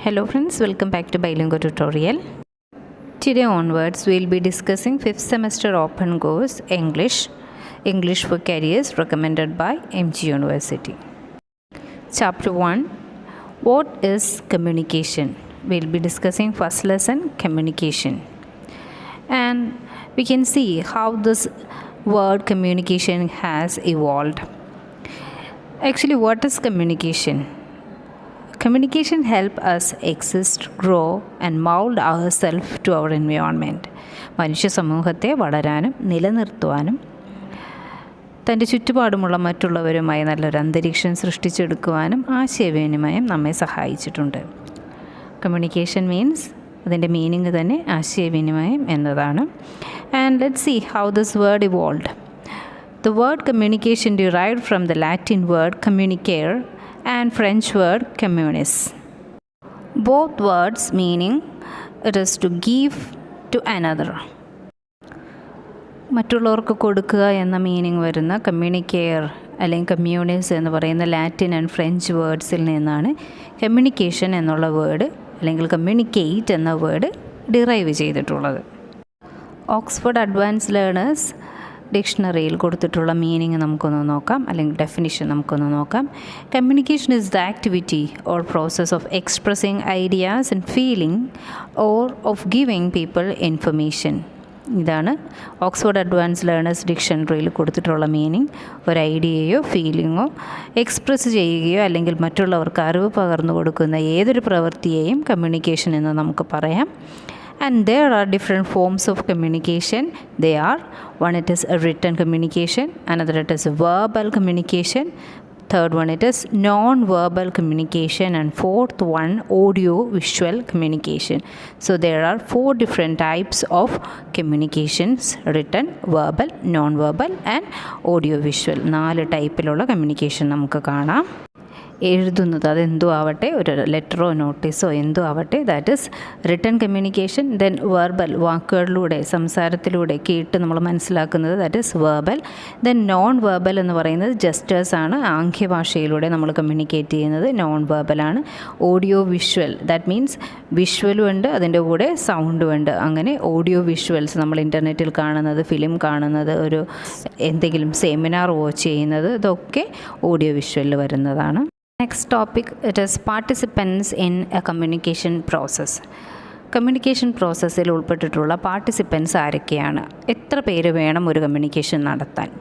Hello friends, welcome back to Bilingual Tutorial. Today onwards we will be discussing 5th semester open course English for Careers recommended by MG University. Chapter 1, what is communication? We will be discussing first lesson, communication. And we can see how this word communication has evolved. Actually, what is communication? Communication helps us exist, grow and mold ourselves to our environment. മനുഷ്യ സമൂഹത്തെ വളരാനും നിലനിർത്തുവാനും തൻ്റെ ചുറ്റുപാടുമുള്ള മറ്റുള്ളവരുമായി നല്ലൊരു അന്തരീക്ഷം സൃഷ്ടിച്ചെടുക്കുവാനും ആശയവിനിമയം നമ്മെ സഹായിച്ചിട്ടുണ്ട്. കമ്മ്യൂണിക്കേഷൻ മീൻസ് അതിൻ്റെ മീനിങ് തന്നെ ആശയവിനിമയം എന്നതാണ്. And let's see how this word evolved. The word communication derived from the Latin word communicare and French word communis. Both words meaning it is to give to another. മറ്റുള്ളവർക്ക് കൊടുക്കുക എന്ന meaning വരുന്ന കമ്മ്യൂണിക്കെയർ അല്ലെങ്കിൽ കമ്മ്യൂണിസ് എന്ന് പറയുന്ന ലാറ്റിൻ ആൻഡ് ഫ്രഞ്ച് വേർഡ്സിൽ നിന്നാണ് communication എന്നുള്ള word അല്ലെങ്കിൽ കമ്മ്യൂണിക്കേറ്റ് എന്ന വേർഡ് ഡിറൈവ് ചെയ്തിട്ടുള്ളത്. ഓക്സ്ഫോർഡ് അഡ്വാൻസ് ലേണേഴ്സ് ഡിക്ഷണറിയിൽ കൊടുത്തിട്ടുള്ള മീനിങ് നമുക്കൊന്ന് നോക്കാം, അല്ലെങ്കിൽ ഡെഫിനിഷൻ നമുക്കൊന്ന് നോക്കാം. Communication is the activity or process of expressing ideas and feeling or of giving people information. ഇതാണ് ഓക്സ്ഫോർഡ് അഡ്വാൻസ് ലേണേഴ്സ് ഡിക്ഷണറിയിൽ കൊടുത്തിട്ടുള്ള മീനിങ്. ഒരു ഐഡിയയോ ഫീലിങ്ങോ എക്സ്പ്രസ് ചെയ്യുകയോ അല്ലെങ്കിൽ മറ്റുള്ളവർക്ക് അറിവ് പകർന്നു കൊടുക്കുന്ന ഏതൊരു പ്രവൃത്തിയെയും കമ്മ്യൂണിക്കേഷൻ എന്ന് നമുക്ക് പറയാം. And there are different forms of communication. They are, one it is a written communication, another it is a verbal communication, third one it is non-verbal communication, and fourth one audio visual communication. So there are 4 different types of communications: written, verbal, non-verbal and audio visual. 4 ടൈപ്പിലുള്ള communication നമുക്ക് കാണാം. എഴുതുന്നത് അതെന്തോ ആവട്ടെ, ഒരു ലെറ്ററോ നോട്ടീസോ എന്തോ ആവട്ടെ, that is written communication. Then verbal, വാക്കുകളിലൂടെ സംസാരത്തിലൂടെ കേട്ട് നമ്മൾ മനസ്സിലാക്കുന്നത്, that is verbal. Then non verbal എന്ന് പറയുന്നത് ജസ്റ്റേഴ്സാണ്, ആംഗ്യഭാഷയിലൂടെ നമ്മൾ കമ്മ്യൂണിക്കേറ്റ് ചെയ്യുന്നത് നോൺ വെർബലാണ്. ഓഡിയോ വിഷ്വൽ, ദാറ്റ് മീൻസ് വിഷ്വലും ഉണ്ട് അതിൻ്റെ കൂടെ സൗണ്ടും ഉണ്ട്. അങ്ങനെ ഓഡിയോ വിഷ്വൽസ് നമ്മൾ ഇൻ്റർനെറ്റിൽ കാണുന്നത്, ഫിലിം കാണുന്നത്, ഒരു എന്തെങ്കിലും സെമിനാർ വാച്ച് ചെയ്യുന്നത്, ഇതൊക്കെ ഓഡിയോ വിഷ്വലിൽ വരുന്നതാണ്. Next topic, it is participants in a communication process. Communication പ്രോസസ്സിൽ ഉൾപ്പെട്ടിട്ടുള്ള പാർട്ടിസിപ്പൻസ് ആരൊക്കെയാണ്? എത്ര പേര് വേണം ഒരു കമ്മ്യൂണിക്കേഷൻ നടത്താൻ?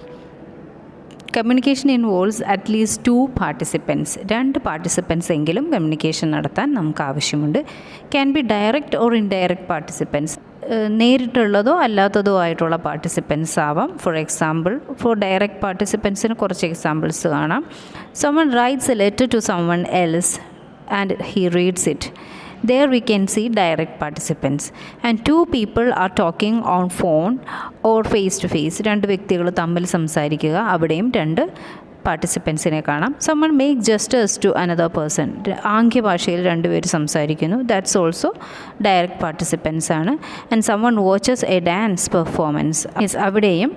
Communication involves at least 2 participants. 2 participants എങ്കിലും കമ്മ്യൂണിക്കേഷൻ നടത്താൻ നമുക്ക് ആവശ്യമുണ്ട്. Can be direct or indirect participants. നേരിട്ടുള്ളതോ അല്ലാത്തതോ ആയിട്ടുള്ള പാർട്ടിസിപ്പൻസ് ആവാം. ഫോർ എക്സാമ്പിൾ, ഫോർ ഡയറക്റ്റ് പാർട്ടിസിപ്പൻസിന് കുറച്ച് എക്സാമ്പിൾസ് കാണാം. someone writes a letter to someone else and he reads it. There we can see direct participants. And 2 people are talking on phone or face to face. 2 വ്യക്തികൾ തമ്മിൽ സംസാരിക്കുക, അവിടെയും 2 പാർട്ടിസിപ്പൻസിനെ കാണാം. someone make gestures to another person. ആംഗ്യഭാഷയിൽ 2 പേര് സംസാരിക്കുന്നു, that's also direct participants ആണ്. And someone watches a dance performance. അവിടെയും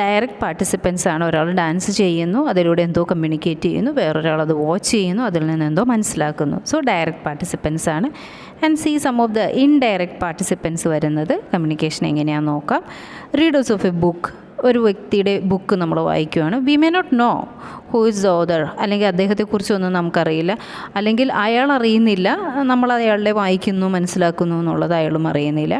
direct participants ആണ്. ഒരാൾ ഡാൻസ് ചെയ്യുന്നു, അതിലൂടെ എന്തോ കമ്മ്യൂണിക്കേറ്റ് ചെയ്യുന്നു, വേറൊരാൾ അത് വാച്ച് ചെയ്യുന്നു, അതിൽ നിന്ന് എന്തോ മനസ്സിലാക്കുന്നു. സോ ഡയറക്റ്റ് പാർട്ടിസിപ്പൻസ് ആണ്. And see some of the indirect participants വരുന്നത്. കമ്മ്യൂണിക്കേഷൻ എങ്ങനെയാണെന്ന് നോക്കാം. റീഡേഴ്സ് ഓഫ് എ ബുക്ക്, ഒരു വ്യക്തിയുടെ ബുക്ക് നമ്മൾ വായിക്കുകയാണ്. We may not know who is the author, അല്ലെങ്കിൽ അദ്ദേഹത്തെക്കുറിച്ചൊന്നും നമുക്കറിയില്ല, അല്ലെങ്കിൽ അയാൾ അറിയുന്നില്ല നമ്മൾ അയാളുടെ വായിക്കുന്നു മനസ്സിലാക്കുന്നു എന്നുള്ളത് അയാളും അറിയുന്നില്ല.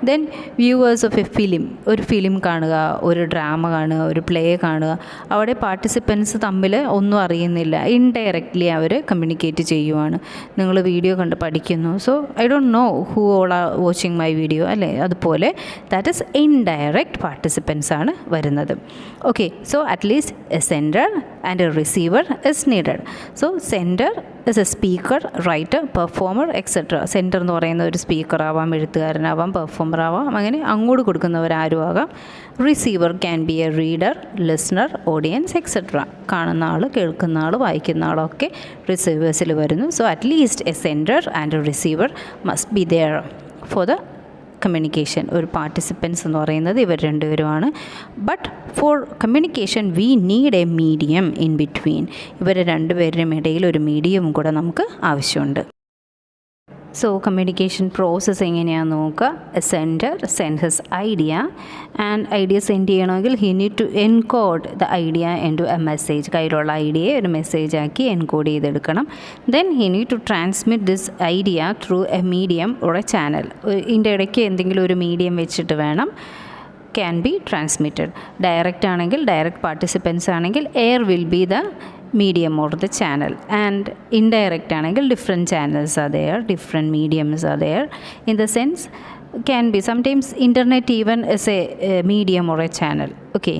Then viewers of A film, ഒരു ഫിലിം കാണുക, ഒരു ഡ്രാമ കാണുക, ഒരു പ്ലേ കാണുക, അവിടെ പാർട്ടിസിപ്പൻസ് തമ്മിൽ ഒന്നും അറിയുന്നില്ല, ഇൻഡയറക്റ്റ്ലി അവർ കമ്മ്യൂണിക്കേറ്റ് ചെയ്യുവാണ്. നിങ്ങൾ വീഡിയോ കണ്ട് പഠിക്കുന്നു, so I don't know who all are watching my video, അല്ലേ? അതുപോലെ ദാറ്റ് ഈസ് ഇൻഡയറക്റ്റ് പാർട്ടിസിപ്പൻസ് ആണ് വരുന്നത്. Okay, so at least a sender and a receiver is needed. So sender is A speaker, writer, performer etcetera. Sender എന്ന് പറയുന്ന ഒരു speaker ആവാം, എഴുത്തുകാരനാവാം, performer ആവാം, അങ്ങനെ അങ്ങോട്ട് കൊടുക്കുന്നവരാരും ആകാം. Receiver can be a reader, listener, audience etcetera. കാണുന്ന ആൾ, കേൾക്കുന്ന ആൾ, വായിക്കുന്ന ആളൊക്കെ റിസീവേഴ്സിൽ വരുന്നു. So at least a sender and a receiver must be there for the communication. ഒരു പാർട്ടിസിപ്പൻസ് എന്ന് പറയുന്നത് ഇവർ 2 പേരുമാണ്. But for communication we need a medium in between. ഇവർ 2 പേരുടെയും ഇടയിൽ ഒരു മീഡിയം കൂടെ നമുക്ക് ആവശ്യമുണ്ട്. സോ കമ്മ്യൂണിക്കേഷൻ പ്രോസസ്സ് എങ്ങനെയാണെന്ന് നോക്കുക. A sender send his idea and idea send ചെയ്യണമെങ്കിൽ he need to encode the idea into a message. കയ്യിലുള്ള ഐഡിയയെ ഒരു മെസ്സേജ് ആക്കി എൻകോഡ് ചെയ്തെടുക്കണം. Then he need to transmit this idea through a medium or a channel. ഇതിൻ്റെ ഇടയ്ക്ക് എന്തെങ്കിലും ഒരു മീഡിയം വെച്ചിട്ട് വേണം can be transmitted. Direct ആണെങ്കിൽ direct participants ആണെങ്കിൽ air will be the medium or the channel, and indirect ആണെങ്കിൽ different channels are there, different mediums are there. In the sense can be sometimes internet even as a medium or a channel. Okay,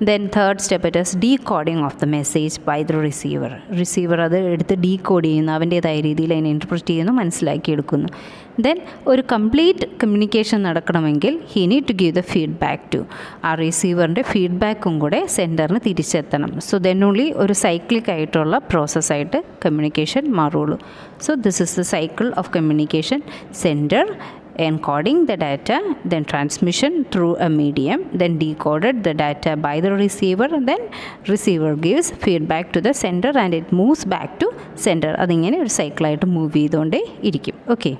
then third step it is decoding of the message by the receiver അത് എടുത്ത് decode ചെയ്യുന്നു, അവൻ്റേതായ രീതിയിൽ അതിനെ interpret ചെയ്യുന്നു, മനസ്സിലാക്കി എടുക്കുന്നു. Then ഒരു complete communication നടക്കണമെങ്കിൽ he need to give the feedback to, ആ റിസീവറിൻ്റെ ഫീഡ്ബാക്കും കൂടെ സെൻഡറിന് തിരിച്ചെത്തണം. സോ ദെൻ ഓൺലി ഒരു സൈക്ലിക് ആയിട്ടുള്ള പ്രോസസ്സായിട്ട് കമ്മ്യൂണിക്കേഷൻ മാറുള്ളൂ. So this is the cycle of communication. Sender encoding the data, then transmission through a medium, then decoded the data by the receiver, then receiver gives feedback to the sender and it moves back to sender. അതിങ്ങനെ ഒരു സൈക്കിളായിട്ട് move ചെയ്തുകൊണ്ടേ ഇരിക്കും. Okay,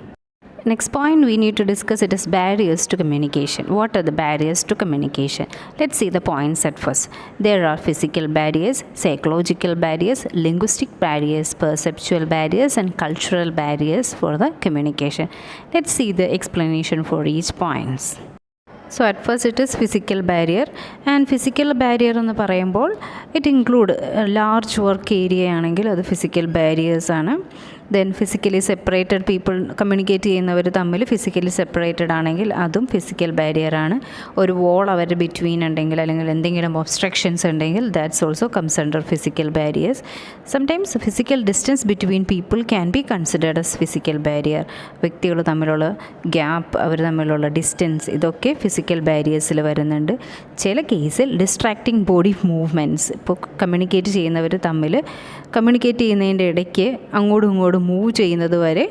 next point we need to discuss it is barriers to communication. What are the barriers to communication? Let's see the points at first. There are physical barriers, psychological barriers, linguistic barriers, perceptual barriers and cultural barriers for the communication. Let's see the explanation for each points. So at first it is physical barrier, and physical barrier എന്ന് പറയുമ്പോൾ it include large work area ആണെങ്കിൽ അത് physical barriers ആണ്. Then physically separated people communicate ചെയ്യുന്നവർ തമ്മിൽ physically separated ആണെങ്കിൽ അതും physical ബാരിയറാണ്. ഒരു വോൾ അവരുടെ ബിറ്റ്വീൻ ഉണ്ടെങ്കിൽ അല്ലെങ്കിൽ എന്തെങ്കിലും ഒബ്സ്ട്രക്ഷൻസ് ഉണ്ടെങ്കിൽ that's also comes under physical barriers. Sometimes physical distance between people can be considered S physical barrier. വ്യക്തികൾ തമ്മിലുള്ള ഗ്യാപ്പ്, അവർ തമ്മിലുള്ള ഡിസ്റ്റൻസ്, ഇതൊക്കെ ഫിസിക്കൽ ബാരിയേഴ്സിൽ വരുന്നുണ്ട്. ചില കേസിൽ ഡിസ്ട്രാക്റ്റിംഗ് ബോഡി മൂവ്മെൻറ്റ്സ്, ഇപ്പോൾ കമ്മ്യൂണിക്കേറ്റ് ചെയ്യുന്നവർ തമ്മിൽ കമ്മ്യൂണിക്കേറ്റ് ചെയ്യുന്നതിൻ്റെ ഇടയ്ക്ക് അങ്ങോട്ടും ഇങ്ങോട്ടും മൂവ് ചെയ്യുന്നത് വരെ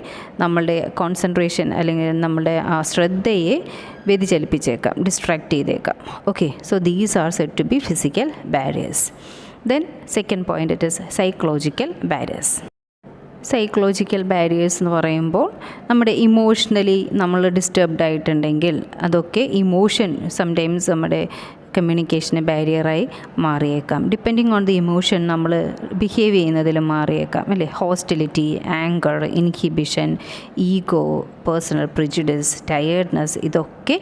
നമ്മളുടെ കോൺസെൻട്രേഷൻ അല്ലെങ്കിൽ നമ്മളുടെ ആ ശ്രദ്ധയെ വ്യതിചലിപ്പിച്ചേക്കാം, ഡിസ്ട്രാക്റ്റ് ചെയ്തേക്കാം. Okay, so these are said to be physical barriers. Then second point it is psychological barriers. Psychological barriers എന്ന് പറയുമ്പോൾ നമ്മുടെ ഇമോഷണലി നമ്മൾ ഡിസ്റ്റർബ്ഡ് ആയിട്ടുണ്ടെങ്കിൽ അതൊക്കെ ഇമോഷൻ സംടൈംസ് നമ്മുടെ കമ്മ്യൂണിക്കേഷന് ബാരിയറായി മാറിയേക്കാം. ഡിപ്പെൻഡിങ് ഓൺ ദി ഇമോഷൻ നമ്മൾ ബിഹേവ് ചെയ്യുന്നതിൽ മാറിയേക്കാം അല്ലേ. Hostility, anger, inhibition, ego, personal prejudice, tiredness, ഇതൊക്കെ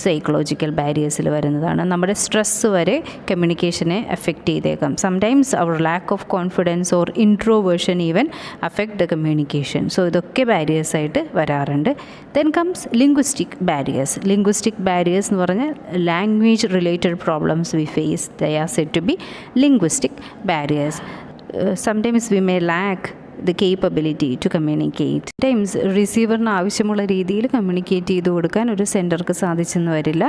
സൈക്കോളജിക്കൽ ബാരിയേഴ്സിൽ വരുന്നതാണ്. നമ്മുടെ സ്ട്രെസ്സ് വരെ കമ്മ്യൂണിക്കേഷനെ എഫക്റ്റ് ചെയ്തേക്കാം. Sometimes our lack of confidence or introversion even affect the communication. So ഇതൊക്കെ ബാരിയേഴ്സായിട്ട് വരാറുണ്ട്. Then comes linguistic barriers. Linguistic barriers എന്ന് പറഞ്ഞാൽ language related problems we face, they are said to be linguistic barriers. Sometimes we may lack the capability to communicate. Sometimes റിസീവറിന് ആവശ്യമുള്ള രീതിയിൽ communicate ചെയ്ത് കൊടുക്കാൻ ഒരു സെൻഡർക്ക് സാധിച്ചെന്ന് വരില്ല.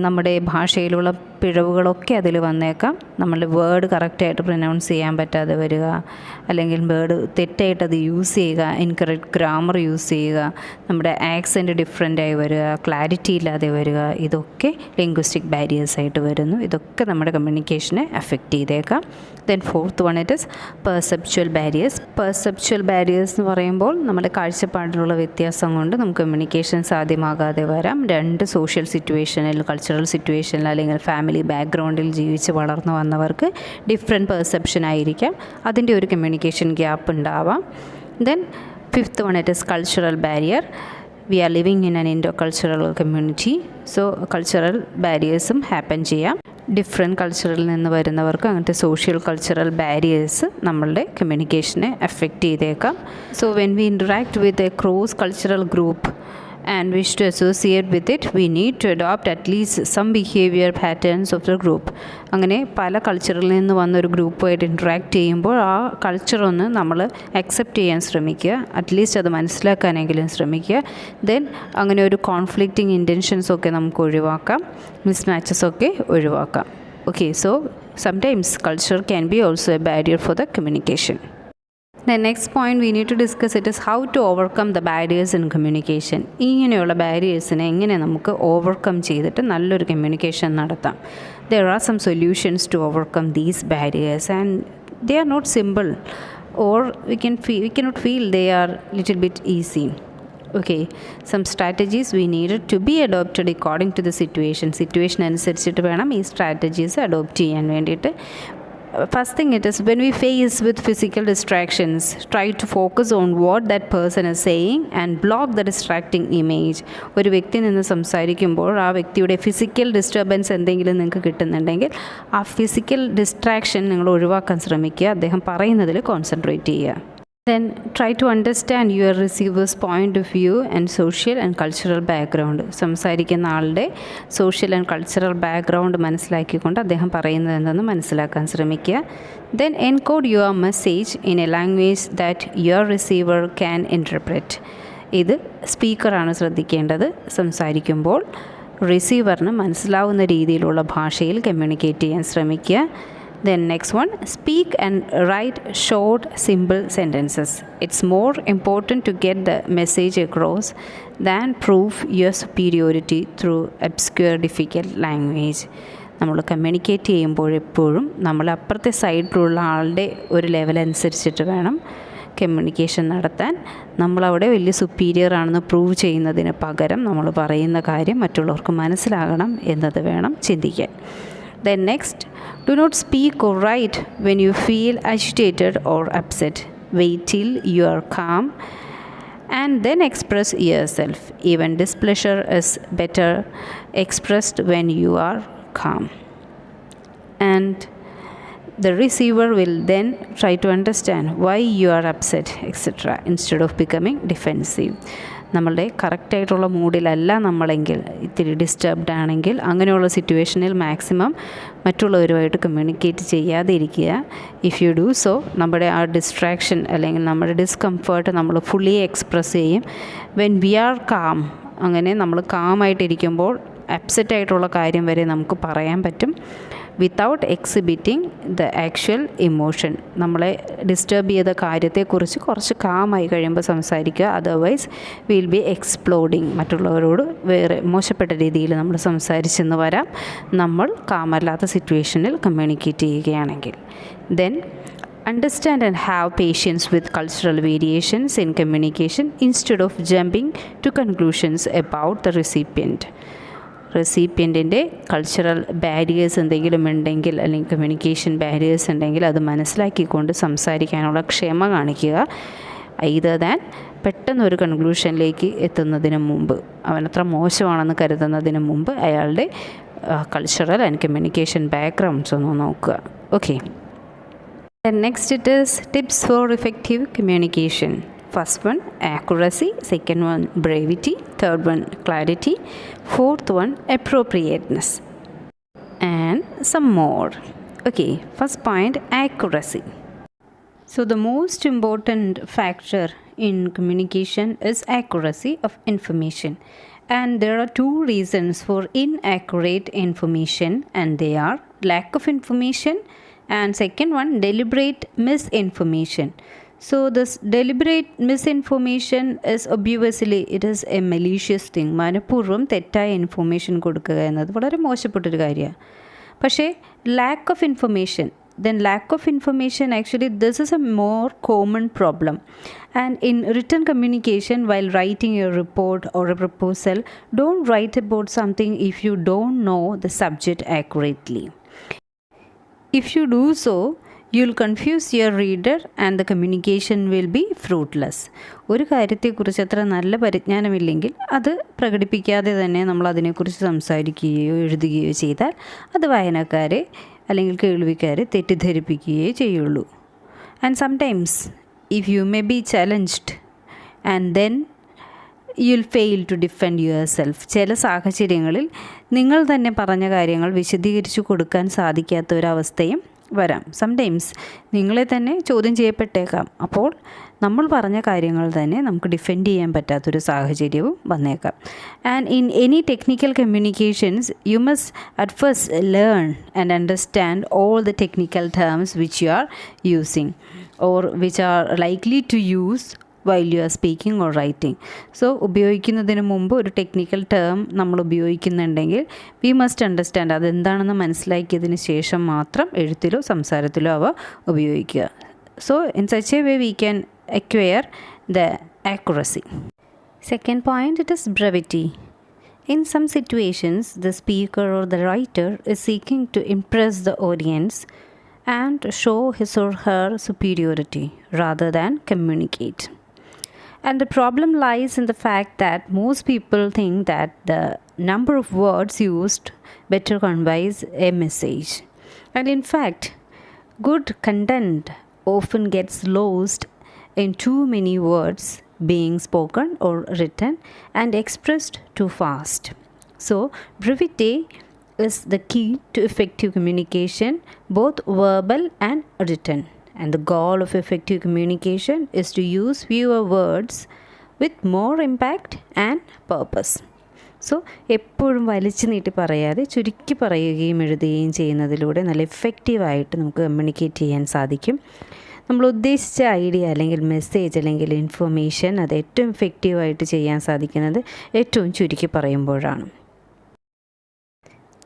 നമ്മുടെ ഭാഷയിലുള്ള പിഴവുകളൊക്കെ അതിൽ വന്നേക്കാം. നമ്മളുടെ വേർഡ് കറക്റ്റായിട്ട് പ്രൊനൗൺസ് ചെയ്യാൻ പറ്റാതെ വരിക, അല്ലെങ്കിൽ വേർഡ് തെറ്റായിട്ട് അത് യൂസ് ചെയ്യുക, ഇൻകറക്റ്റ് ഗ്രാമർ യൂസ് ചെയ്യുക, നമ്മുടെ ആക്സെൻറ്റ് ഡിഫറെൻ്റായി വരിക, ക്ലാരിറ്റി ഇല്ലാതെ വരിക, ഇതൊക്കെ ലിംഗ്വിസ്റ്റിക് ബാരിയേഴ്സായിട്ട് വരുന്നു. ഇതൊക്കെ നമ്മുടെ കമ്മ്യൂണിക്കേഷനെ അഫക്റ്റ് ചെയ്തേക്കാം. Then fourth one it is perceptual barriers. Perceptual barriers എന്ന് പറയുമ്പോൾ നമ്മുടെ കാഴ്ചപ്പാടിലുള്ള വ്യത്യാസം കൊണ്ട് നമുക്ക് കമ്മ്യൂണിക്കേഷൻ സാധ്യമാകാതെ വരാം. രണ്ട് സോഷ്യൽ സിറ്റുവേഷനിൽ, കൾച്ചറൽ സിറ്റുവേഷനിൽ അല്ലെങ്കിൽ ഫാമിലി ബാക്ക്ഗ്രൗണ്ടിൽ ജീവിച്ച് വളർന്നു വന്നവർക്ക് ഡിഫറെൻറ്റ് പെർസെപ്ഷൻ ആയിരിക്കാം. അതിൻ്റെ ഒരു കമ്മ്യൂണിക്കേഷൻ ഗ്യാപ്പ് ഉണ്ടാവാം. Then fifth one it is cultural barrier. We are living in an indo cultural community. So cultural ബാരിയേഴ്സും ഹാപ്പൻ ചെയ്യാം. ഡിഫറെൻറ്റ് കൾച്ചറിൽ നിന്ന് വരുന്നവർക്ക് അങ്ങനത്തെ സോഷ്യൽ കൾച്ചറൽ ബാരിയേഴ്സ് നമ്മളുടെ കമ്മ്യൂണിക്കേഷനെ എഫക്റ്റ് ചെയ്തേക്കാം. So when we interact with a cross cultural group and wish to associate with it, we need to adopt at least some behavior patterns of the group. അങ്ങനെ പല കൾച്ചറിൽ നിന്ന് വന്നൊരു ഗ്രൂപ്പുമായിട്ട് interact ചെയ്യുമ്പോൾ ആ കൾച്ചറൊന്ന് നമ്മൾ അക്സെപ്റ്റ് ചെയ്യാൻ ശ്രമിക്കുക, അറ്റ്ലീസ്റ്റ് അത് മനസ്സിലാക്കാനെങ്കിലും ശ്രമിക്കുക. ദെൻ അങ്ങനെ ഒരു കോൺഫ്ലിക്റ്റിംഗ് ഇൻറ്റൻഷൻസൊക്കെ നമുക്ക് ഒഴിവാക്കാം, മിസ്മാച്ചസൊക്കെ ഒഴിവാക്കാം. Okay, so sometimes culture can be also A barrier four the communication. The next point we need to discuss it is how to overcome the barriers in communication. ഇങ്ങനെയുള്ള ബാരിയേഴ്സിനെ എങ്ങനെ നമുക്ക് ഓവർകം ചെയ്തിട്ട് നല്ലൊരു കമ്മ്യൂണിക്കേഷൻ നടത്താം. There are some solutions to overcome these barriers and they are not simple, or we cannot feel they are little bit easy. Okay, some strategies we needed to be adopted according to the situation അനുസരിച്ചിട്ട് വേണം ഈ strategies adopt ചെയ്യാൻ വേണ്ടിയിട്ട്. First thing it is, when we face with physical distractions, try to focus on what that person is saying and block the distracting image. ഒരു വ്യക്തി നിന്ന് സംസാരിക്കുമ്പോൾ ആ വ്യക്തിയുടെ ഫിസിക്കൽ ഡിസ്റ്റർബൻസ് എന്തെങ്കിലും നിങ്ങൾക്ക് കിട്ടുന്നുണ്ടെങ്കിൽ ആ ഫിസിക്കൽ ഡിസ്ട്രാക്ഷൻ നിങ്ങൾ ഒഴിവാക്കാൻ ശ്രമിക്കുക. അദ്ദേഹം പറയുന്നതിൽ കോൺസെൻട്രേറ്റ് ചെയ്യുക. Then try to understand your receiver's point of view and social and cultural background. സംസാരിക്കുന്ന ആളുടെ സോഷ്യൽ ആൻഡ് കൾച്ചറൽ ബാക്ക്ഗ്രൗണ്ട് മനസ്സിലാക്കിക്കൊണ്ട് അദ്ദേഹം പറയുന്നത് എന്തെന്ന് മനസ്സിലാക്കാൻ ശ്രമിക്കുക. Then encode your message in a language that your receiver can interpret. ഇത് സ്പീക്കറാണ് ശ്രദ്ധിക്കേണ്ടത്. സംസാരിക്കുമ്പോൾ റിസീവറിന് മനസ്സിലാവുന്ന രീതിയിലുള്ള ഭാഷയിൽ കമ്മ്യൂണിക്കേറ്റ് ചെയ്യാൻ ശ്രമിക്കുക. Then next one, speak and write short, simple sentences. It's more important to get the message across than prove your superiority through obscure, difficult language. നമ്മൾ communicate ചെയ്യുമ്പോൾ എപ്പോഴും നമ്മൾ അപ്പുറത്തെ സൈഡിലുള്ള ആളുടെ ഒരു ലെവൽ അനുസരിച്ചിട്ട് വേണം കമ്മ്യൂണിക്കേഷൻ നടത്താൻ. നമ്മളവിടെ വലിയ സുപ്പീരിയർ ആണെന്ന് പ്രൂവ് ചെയ്യുന്നതിന് പകരം നമ്മൾ പറയുന്ന കാര്യം മറ്റുള്ളവർക്ക് മനസ്സിലാകണം എന്നത് വേണം ചിന്തിക്കാൻ. Then next, do not speak or write when you feel agitated or upset. Wait till you are calm and then express yourself. Even displeasure is better expressed when you are calm. And the receiver will then try to understand why you are upset, etc., instead of becoming defensive. നമ്മളുടെ കറക്റ്റായിട്ടുള്ള മൂഡിലല്ല നമ്മളെങ്കിൽ, ഇത്തിരി disturbed ആണെങ്കിൽ, അങ്ങനെയുള്ള സിറ്റുവേഷനിൽ maximum മറ്റുള്ളവരുമായിട്ട് communicate ചെയ്യാതെ ഇരിക്കുക. If you do so, നമ്മുടെ ആ ഡിസ്ട്രാക്ഷൻ അല്ലെങ്കിൽ നമ്മുടെ ഡിസ്കംഫേർട്ട് നമ്മൾ ഫുള്ളി എക്സ്പ്രസ് ചെയ്യും. വെൻ വി ആർ കാം, അങ്ങനെ നമ്മൾ കാമായിട്ടിരിക്കുമ്പോൾ അപ്സെറ്റായിട്ടുള്ള കാര്യം വരെ നമുക്ക് പറയാൻ പറ്റും without exhibiting the actual emotion. നമ്മളെ ഡിസ്റ്റർബ് ചെയ്ത കാര്യത്തെക്കുറിച്ച് കുറച്ച് കാമായി കഴിയുമ്പോൾ സംസാരിക്കുക. Otherwise will be exploding. മറ്റുള്ളവരോട് വേറെ മോശപ്പെട്ട രീതിയിൽ നമ്മൾ സംസാരിച്ചെന്ന് വരാം നമ്മൾ കാമല്ലാത്ത സിറ്റുവേഷനിൽ കമ്മ്യൂണിക്കേറ്റ് ചെയ്യുകയാണെങ്കിൽ. Then understand and have patience with cultural variations in communication instead of jumping to conclusions about the recipient. റെസിപ്പിയൻറ്റിൻ്റെ കൾച്ചറൽ ബാരിയേഴ്സ് എന്തെങ്കിലും ഉണ്ടെങ്കിൽ അല്ലെങ്കിൽ കമ്മ്യൂണിക്കേഷൻ ബാരിയേഴ്സ് ഉണ്ടെങ്കിൽ അത് മനസ്സിലാക്കിക്കൊണ്ട് സംസാരിക്കാനുള്ള ക്ഷമ കാണിക്കുക. either than പെട്ടെന്നൊരു കൺക്ലൂഷനിലേക്ക് എത്തുന്നതിന് മുമ്പ്, അവനത്ര മോശമാണെന്ന് കരുതുന്നതിന് മുമ്പ് അയാളുടെ കൾച്ചറൽ ആൻഡ് കമ്മ്യൂണിക്കേഷൻ ബാക്ക്ഗ്രൗണ്ട്സ് ഒന്ന് നോക്കുക. Okay, next it is tips for effective communication. First one, accuracy. Second one, brevity. Third one, clarity. Fourth one, appropriateness. And some more. Okay, first point, accuracy. So the most important factor in communication is accuracy of information. And there are two reasons for inaccurate information, and they are lack of information and second one, deliberate misinformation. So this deliberate misinformation is obviously it is a malicious thing. മനഃപൂർവ്വം തെറ്റായ information കൊടുക്കുക എന്നത് വളരെ മോശപ്പെട്ടൊരു കാര്യമാണ്. പക്ഷേ lack of information, then lack of information, actually this is a more common problem. And in written communication, while writing a report or a proposal, don't write about something if you don't know the subject accurately. If you do so, you'll confuse your reader and the communication will be fruitless. ഒരു കാര്യത്തെക്കുറിച്ച് അത്ര നല്ല പരിജ്ഞാനമില്ലെങ്കിൽ അത് പ്രകടിപ്പിക്കാതെ തന്നെ നമ്മൾ അതിനെക്കുറിച്ച് സംസാരിക്കുകയോ എഴുതുകയോ ചെയ്താൽ അത് വായനക്കാരെ അല്ലെങ്കിൽ കേൾവിക്കാരെ തെറ്റിദ്ധരിപ്പിക്കുകയേ ചെയ്യുള്ളൂ. And sometimes if you may be challenged and then you'll fail to defend your self. ചില സാഹചര്യങ്ങളിൽ നിങ്ങൾ തന്നെ പറഞ്ഞ കാര്യങ്ങൾ വിശദീകരിച്ചു കൊടുക്കാൻ സാധിക്കാത്ത ഒരവസ്ഥയും വരാം. സംടൈംസ് നിങ്ങളെ തന്നെ ചോദ്യം ചെയ്യപ്പെട്ടേക്കാം. അപ്പോൾ നമ്മൾ പറഞ്ഞ കാര്യങ്ങൾ തന്നെ നമുക്ക് ഡിഫെൻഡ് ചെയ്യാൻ പറ്റാത്തൊരു സാഹചര്യവും വന്നേക്കാം. And in any technical communications you must at first learn and understand all the technical terms which you are using or which are likely to use while you are speaking or writing. So ഉപയോഗിക്കുന്നതിന് മുമ്പ് ഒരു technical term നമ്മൾ ഉപയോഗിക്കുന്നുണ്ടെങ്കിൽ we must understand അതെന്താണെന്ന് മനസ്സിലാക്കിയതിന് ശേഷം മാത്രം എഴുത്തിലോ സംസാരത്തിലോ അവ ഉപയോഗിക്കുക. So in such a way we can acquire the accuracy. Second point, it is brevity. In some situations, the speaker or the writer is seeking to impress the audience and show his or her superiority rather than communicate. And the problem lies in the fact that most people think that the number of words used better conveys a message. And in fact, good content often gets lost in too many words being spoken or written and expressed too fast. So, brevity is the key to effective communication, both verbal and written. And the goal of effective communication is to use fewer words with more impact and purpose. So എപ്പോഴും വലിച്ചു നീട്ടി പറയാതെ ചുരുക്കി പറയുകയും എഴുതുകയും ചെയ്യുന്നതിലൂടെ നല്ല എഫക്റ്റീവായിട്ട് നമുക്ക് കമ്മ്യൂണിക്കേറ്റ് ചെയ്യാൻ സാധിക്കും. നമ്മൾ ഉദ്ദേശിച്ച ഐഡിയ അല്ലെങ്കിൽ മെസ്സേജ് അല്ലെങ്കിൽ ഇൻഫർമേഷൻ അത് ഏറ്റവും എഫക്റ്റീവായിട്ട് ചെയ്യാൻ സാധിക്കുന്നത് ഏറ്റവും ചുരുക്കി പറയുമ്പോഴാണ്.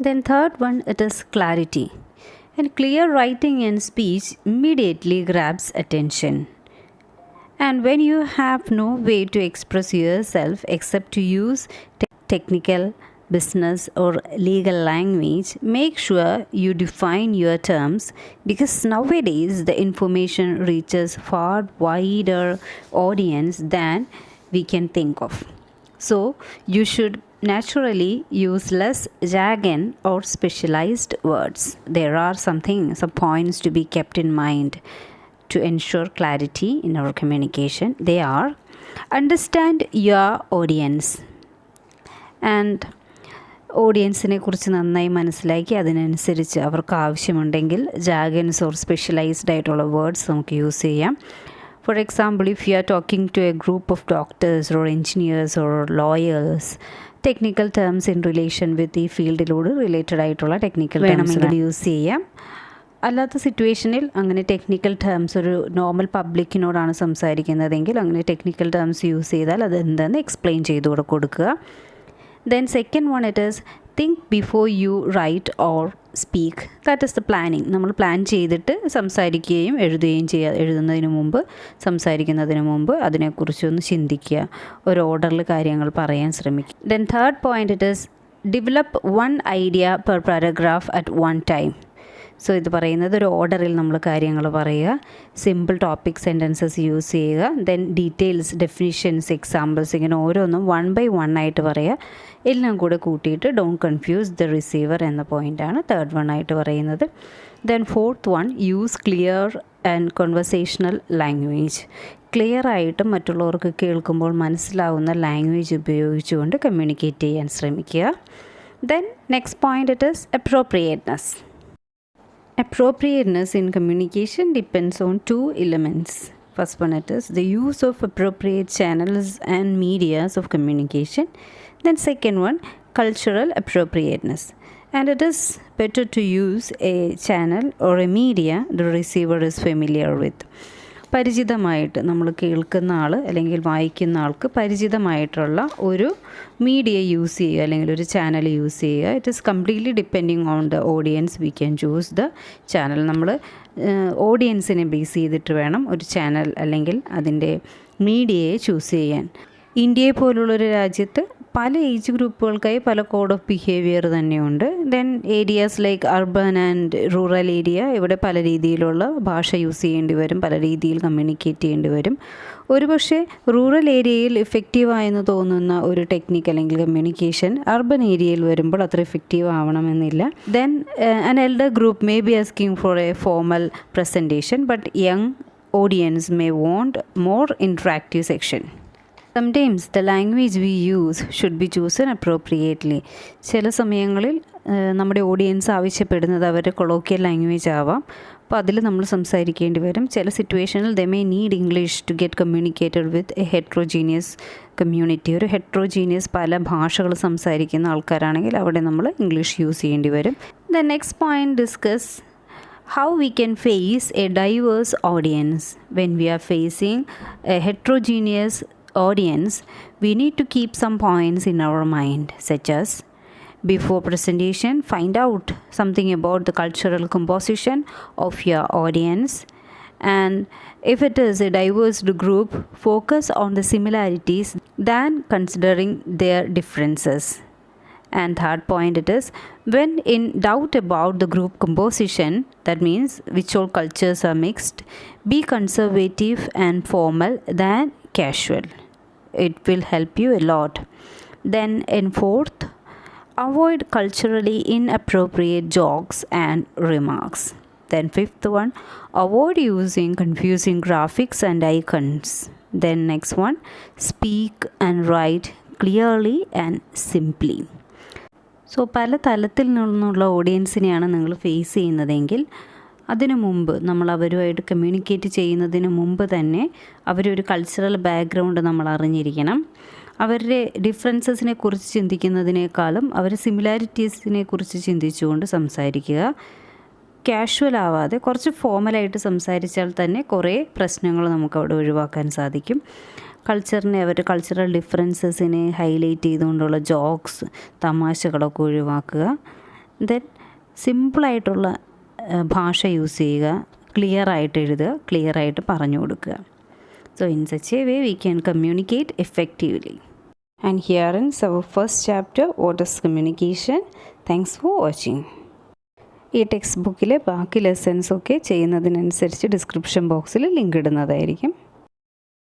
Then third one, it is clarity. And clear writing and speech immediately grabs attention. And when you have no way to express yourself except to use technical, business or legal language, make sure you define your terms, because nowadays the information reaches far wider audience than we can think of. So you should naturally use less jargon or specialized words. There are some points to be kept in mind to ensure clarity in our communication. They are: understand your audience. And ഓഡിയൻസിനെ കുറിച്ച് നന്നായി മനസ്സിലാക്കി അതിനനുസരിച്ച് അവർക്ക് ആവശ്യമുണ്ടെങ്കിൽ jargons or specialized ആയിട്ടുള്ള words നമുക്ക് use ചെയ്യാം. For example, if you are talking to a group of doctors or engineers or lawyers, technical terms in relation with ഈ ഫീൽഡിലോട് റിലേറ്റഡ് ആയിട്ടുള്ള ടെക്നിക്കൽ വേണമെങ്കിൽ യൂസ് ചെയ്യാം. അല്ലാത്ത സിറ്റുവേഷനിൽ അങ്ങനെ ടെക്നിക്കൽ ടേംസ് ഒരു നോർമൽ പബ്ലിക്കിനോടാണ് സംസാരിക്കുന്നതെങ്കിൽ അങ്ങനെ ടെക്നിക്കൽ ടേംസ് യൂസ് ചെയ്താൽ അത് എന്തെന്ന് എക്സ്പ്ലെയിൻ ചെയ്ത് കൊടുക്കുക. Then second one, it is think before you write or speak. That is the planning. നമ്മൾ പ്ലാൻ ചെയ്തിട്ട് സംസാരിക്കുകയും എഴുതുകയും ചെയ്യുക. എഴുതുന്നതിന് മുമ്പ് സംസാരിക്കുന്നതിന് മുമ്പ് അതിനെക്കുറിച്ചൊന്ന് ചിന്തിക്കുക, ഒരു ഓർഡറിൽ കാര്യങ്ങൾ പറയാൻ ശ്രമിക്കുക. Then third point, it is develop one idea per paragraph at one time. So ഇത് പറയുന്നത് ഒരു ഓർഡറിൽ നമ്മൾ കാര്യങ്ങൾ പറയുക, സിമ്പിൾ ടോപ്പിക് സെൻറ്റൻസസ് യൂസ് ചെയ്യുക, ദെൻ ഡീറ്റെയിൽസ്, ഡെഫിനിഷൻസ്, എക്സാമ്പിൾസ്, ഇങ്ങനെ ഓരോന്നും 1 by 1 ആയിട്ട് പറയുക. എല്ലാം കൂടെ കൂട്ടിയിട്ട് ഡോണ്ട് കൺഫ്യൂസ് ദ റിസീവർ എന്ന പോയിൻ്റാണ് തേർഡ് വൺ ആയിട്ട് പറയുന്നത്. Then fourth one, use clear and conversational language. Clear ആയിട്ട് മറ്റുള്ളവർക്ക് കേൾക്കുമ്പോൾ മനസ്സിലാവുന്ന ലാംഗ്വേജ് ഉപയോഗിച്ചുകൊണ്ട് കമ്മ്യൂണിക്കേറ്റ് ചെയ്യാൻ ശ്രമിക്കുക. Then next point, it is appropriateness. Appropriateness in communication depends on two elements. First one, it is the use of appropriate channels and medias of communication. Then second one, cultural appropriateness. And it is better to use a channel or a media the receiver is familiar with. പരിചിതമായിട്ട് നമ്മൾ കേൾക്കുന്ന ആൾ അല്ലെങ്കിൽ വായിക്കുന്ന ആൾക്ക് പരിചിതമായിട്ടുള്ള ഒരു media use ചെയ്യുക അല്ലെങ്കിൽ ഒരു channel use ചെയ്യുക. It is completely depending on the audience we can choose the channel. നമ്മൾ ഓഡിയൻസിനെ ബേസ് ചെയ്തിട്ട് വേണം ഒരു ചാനൽ അല്ലെങ്കിൽ അതിൻ്റെ മീഡിയയെ ചൂസ് ചെയ്യാൻ. ഇന്ത്യയെ പോലുള്ളൊരു രാജ്യത്ത് പല ഏജ് ഗ്രൂപ്പുകൾക്കായി പല കോഡ് ഓഫ് ബിഹേവിയർ തന്നെയുണ്ട്. Then areas like urban and rural area, ഇവിടെ പല രീതിയിലുള്ള ഭാഷ യൂസ് ചെയ്യേണ്ടി വരും, പല രീതിയിൽ കമ്മ്യൂണിക്കേറ്റ് ചെയ്യേണ്ടി വരും. ഒരുപക്ഷെ റൂറൽ ഏരിയയിൽ ഇഫക്റ്റീവായെന്ന് തോന്നുന്ന ഒരു ടെക്നിക്ക് അല്ലെങ്കിൽ കമ്മ്യൂണിക്കേഷൻ അർബൻ ഏരിയയിൽ വരുമ്പോൾ അത്ര ഇഫക്റ്റീവ് ആവണമെന്നില്ല. Then an elder group may be asking for a formal presentation, but young audience may want more interactive section. Sometimes the language we use should be chosen appropriately. ചില സമയങ്ങളിൽ നമ്മുടെ audience ആവശ്യപ്പെടുന്നത് അവരുടെ colloquial language ആവാം, അപ്പോൾ അതിൽ നമ്മൾ സംസാരിക്കേണ്ടി വരും. ചില സിറ്റുവേഷനിൽ they may need English to get communicated with a heterogeneous community. ഒരു ഹെട്രോജീനിയസ് പല ഭാഷകൾ സംസാരിക്കുന്ന ആൾക്കാരാണെങ്കിൽ അവിടെ നമ്മൾ ഇംഗ്ലീഷ് യൂസ് ചെയ്യേണ്ടി വരും. The next point, discuss how we can face a diverse audience. When we are facing a heterogeneous audience, we need to keep some points in our mind, such as before presentation, find out something about the cultural composition of your audience, And if it is a diverse group, focus on the similarities than considering their differences. And third point it is, when in doubt about the group composition, that means which all cultures are mixed, be conservative and formal than casual. It will help you a lot. Then in fourth, avoid culturally inappropriate jokes and remarks. Then fifth one, avoid using confusing graphics and icons. Then next one, speak and write clearly and simply. So പല തലത്തിൽ നിന്നുള്ള ഓഡിയൻസിനെയാണ് നിങ്ങൾ face ചെയ്യുന്നതെങ്കിൽ അതിനു മുമ്പ് നമ്മൾ അവരുമായിട്ട് communicate ചെയ്യുന്നതിന് മുമ്പ് തന്നെ അവരൊരു കൾച്ചറൽ ബാക്ക്ഗ്രൗണ്ട് നമ്മൾ അറിഞ്ഞിരിക്കണം. അവരുടെ ഡിഫറൻസസിനെ കുറിച്ച് ചിന്തിക്കുന്നതിനേക്കാളും അവർ സിമിലാരിറ്റീസിനെ കുറിച്ച് ചിന്തിച്ചുകൊണ്ട് സംസാരിക്കുക. കാഷ്വൽ ആവാതെ കുറച്ച് ഫോമലായിട്ട് സംസാരിച്ചാൽ തന്നെ കുറേ പ്രശ്നങ്ങൾ നമുക്കവിടെ ഒഴിവാക്കാൻ സാധിക്കും. കൾച്ചറിനെ അവരുടെ കൾച്ചറൽ ഡിഫറൻസസിനെ ഹൈലൈറ്റ് ചെയ്തുകൊണ്ടുള്ള ജോക്സ്, തമാശകളൊക്കെ ഒഴിവാക്കുക. ദെൻ സിമ്പിളായിട്ടുള്ള ഭാഷ യൂസ് ചെയ്യുക, ക്ലിയറായിട്ട് എഴുതുക, ക്ലിയറായിട്ട് പറഞ്ഞു കൊടുക്കുക. So in such a way we can communicate effectively. And here ends our first chapter, what is communication. Thanks for watching. ഈ ടെക്സ്റ്റ് ബുക്കിലെ ബാക്കി ലെസൺസൊക്കെ ചെയ്യുന്നതിനനുസരിച്ച് ഡിസ്ക്രിപ്ഷൻ ബോക്സിൽ ലിങ്ക് ഇടുന്നതായിരിക്കും.